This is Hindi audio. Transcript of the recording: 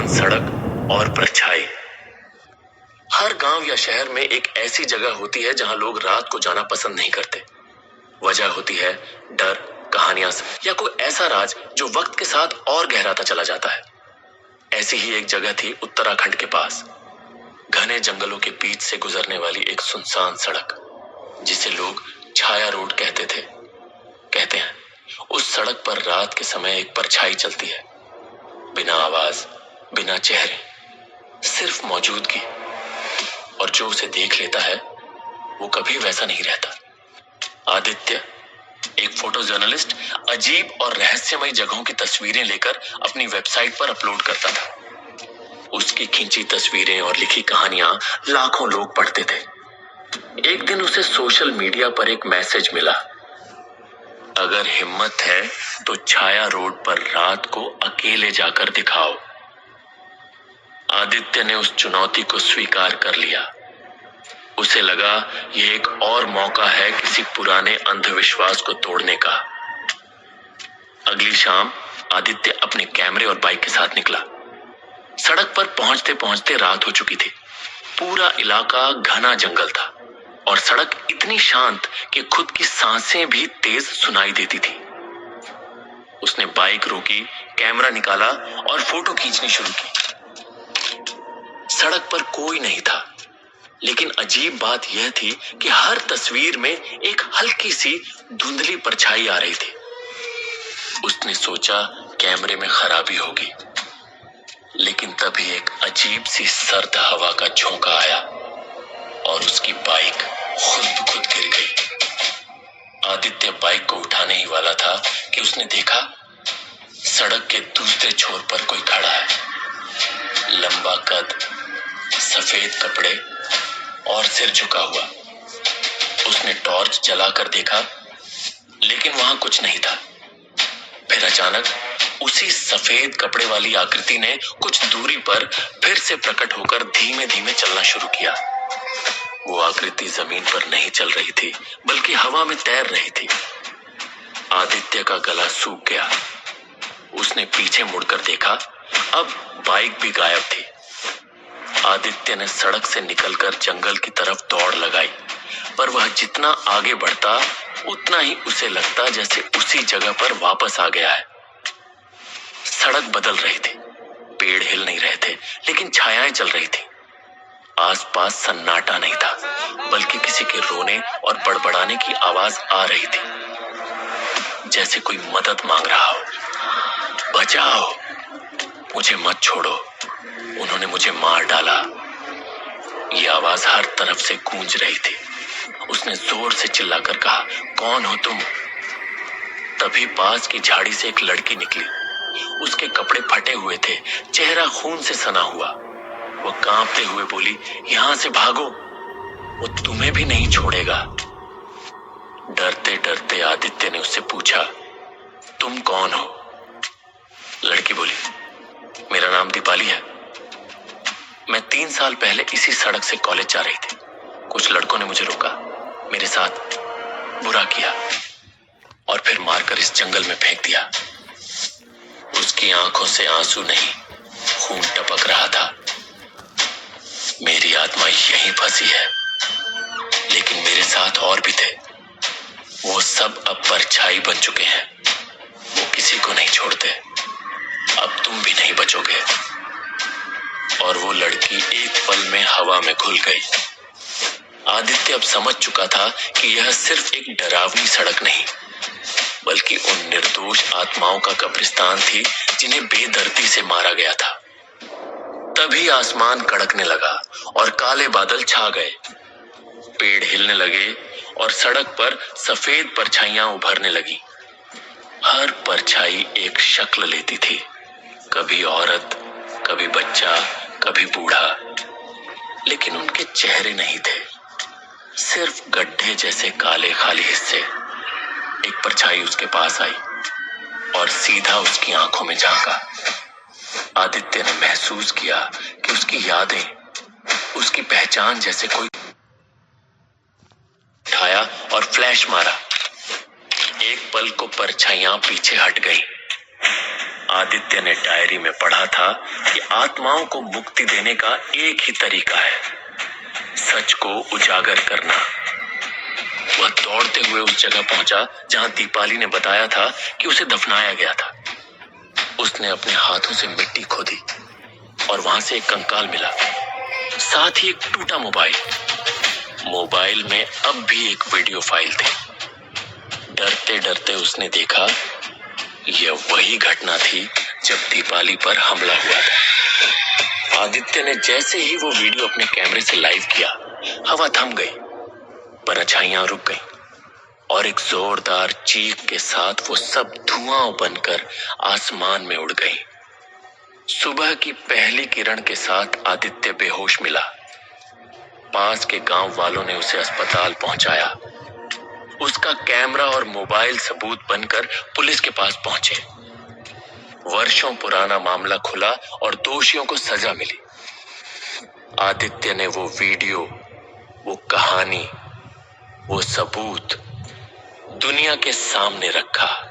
सड़क और परछाई। हर गांव या शहर में एक ऐसी जगह होती है जहां लोग रात को जाना पसंद नहीं करते। वजह होती है डर, कहानियां या कोई ऐसा राज जो वक्त के साथ और गहराता चला जाता है। ऐसी ही एक जगह थी उत्तराखंड के पास, घने जंगलों के बीच से गुजरने वाली एक सुनसान सड़क, जिसे लोग छाया रोड कहते हैं। उस सड़क पर रात के समय एक परछाई चलती है, बिना आवाज, बिना चेहरे, सिर्फ मौजूदगी। और जो उसे देख लेता है वो कभी वैसा नहीं रहता। आदित्य, एक फोटो जर्नलिस्ट, अजीब और रहस्यमय जगहों की तस्वीरें लेकर अपनी वेबसाइट पर अपलोड करता था। उसकी खींची तस्वीरें और लिखी कहानियां लाखों लोग पढ़ते थे। एक दिन उसे सोशल मीडिया पर एक मैसेज मिला, अगर हिम्मत है तो छाया रोड पर रात को अकेले जाकर दिखाओ। आदित्य ने उस चुनौती को स्वीकार कर लिया। उसे लगा यह एक और मौका है किसी पुराने अंधविश्वास को तोड़ने का। अगली शाम आदित्य अपने कैमरे और बाइक के साथ निकला। सड़क पर पहुंचते पहुंचते रात हो चुकी थी। पूरा इलाका घना जंगल था और सड़क इतनी शांत कि खुद की सांसें भी तेज सुनाई देती थी। उसने बाइक रोकी, कैमरा निकाला और फोटो खींचनी शुरू की। सड़क पर कोई नहीं था, लेकिन अजीब बात यह थी कि हर तस्वीर में एक हल्की सी धुंधली परछाई आ रही थी। उसने सोचा कैमरे में खराबी होगी, लेकिन तभी एक अजीब सी सर्द हवा का झोंका आया और उसकी बाइक खुद गिर गई। आदित्य बाइक को उठाने ही वाला था कि उसने देखा सड़क के दूसरे छोर पर कोई खड़ा है। लंबा कद, सफेद कपड़े और सिर झुका हुआ। उसने टॉर्च जलाकर देखा, लेकिन वहां कुछ नहीं था। फिर अचानक उसी सफेद कपड़े वाली आकृति ने कुछ दूरी पर फिर से प्रकट होकर धीमे धीमे चलना शुरू किया। वो आकृति जमीन पर नहीं चल रही थी, बल्कि हवा में तैर रही थी। आदित्य का गला सूख गया। उसने पीछे मुड़कर देखा, अब बाइक भी गायब थी। आदित्य ने सड़क से निकलकर जंगल की तरफ दौड़ लगाई, पर वह जितना आगे बढ़ता उतना ही उसे लगता जैसे उसी जगह पर वापस आ गया है। सड़क बदल रही थी, पेड़ हिल नहीं रहे थे, लेकिन छायाएं चल रही थी। आसपास सन्नाटा नहीं था, बल्कि किसी के रोने और बड़बड़ाने की आवाज आ रही थी, जैसे कोई मदद मांग रहा हो। बचाओ, मुझे मत छोड़ो, उन्होंने मुझे मार डाला। ये आवाज हर तरफ से गूंज रही थी। उसने जोर से चिल्लाकर कहा, कौन हो तुम? तभी पास की झाड़ी से एक लड़की निकली। उसके कपड़े फटे हुए थे, चेहरा खून से सना हुआ। वो कांपते हुए बोली, यहां से भागो, वो तुम्हें भी नहीं छोड़ेगा। डरते डरते आदित्य ने उससे पूछा, तुम कौन हो? लड़की बोली, मेरा नाम दीपाली है। मैं 3 साल पहले इसी सड़क से कॉलेज जा रही थी। कुछ लड़कों ने मुझे रोका, मेरे साथ बुरा किया और फिर मारकर इस जंगल में फेंक दिया। उसकी आंखों से आंसू नहीं, खून टपक रहा था। मेरी आत्मा यहीं फंसी है, लेकिन मेरे साथ और भी थे। वो सब अब परछाई बन चुके हैं। वो किसी को नहीं छोड़ते। अब तुम भी नहीं बचोगे। और वो लड़की एक पल में हवा में घुल गई। आदित्य अब समझ चुका था कि यह सिर्फ एक डरावनी सड़क नहीं, बल्कि उन निर्दोष आत्माओं का कब्रिस्तान थी जिन्हें बेदर्दी से मारा गया था। तभी आसमान कड़कने लगा और काले बादल छा गए। पेड़ हिलने लगे और सड़क पर सफेद परछाइयां उभरने लगी। हर परछाई एक शक्ल लेती थी, कभी औरत, कभी बच्चा, कभी बूढ़ा, लेकिन उनके चेहरे नहीं थे, सिर्फ गड्ढे जैसे काले खाली हिस्से। एक परछाई उसके पास आई और सीधा उसकी आंखों में झांका। आदित्य ने महसूस किया कि उसकी यादें, उसकी पहचान जैसे कोई उठाया और फ्लैश मारा। एक पल को परछाइयां पीछे हट गई। आदित्य ने डायरी में पढ़ा था कि आत्माओं को मुक्ति देने का एक ही तरीका है, सच को उजागर करना। वह दौड़ते हुए उस जगह पहुंचा जहां दीपाली ने बताया था कि उसे दफनाया गया था। उसने अपने हाथों से मिट्टी खोदी और वहां से एक कंकाल मिला, साथ ही एक टूटा मोबाइल। मोबाइल में अब भी एक वीडियो फाइल थी। डरते डरते उसने देखा, यह वही घटना थी जब दीपाली पर हमला हुआ था। आदित्य ने जैसे ही वो वीडियो अपने कैमरे से लाइव किया, हवा थम गई, परछाइयां रुक गईं और एक जोरदार चीख के साथ वो सब धुआं बनकर आसमान में उड़ गई। सुबह की पहली किरण के साथ आदित्य बेहोश मिला। पास के गांव वालों ने उसे अस्पताल पहुंचाया। उसका कैमरा और मोबाइल सबूत बनकर पुलिस के पास पहुंचे। वर्षों पुराना मामला खुला और दोषियों को सजा मिली। आदित्य ने वो वीडियो, वो कहानी, वो सबूत दुनिया के सामने रखा।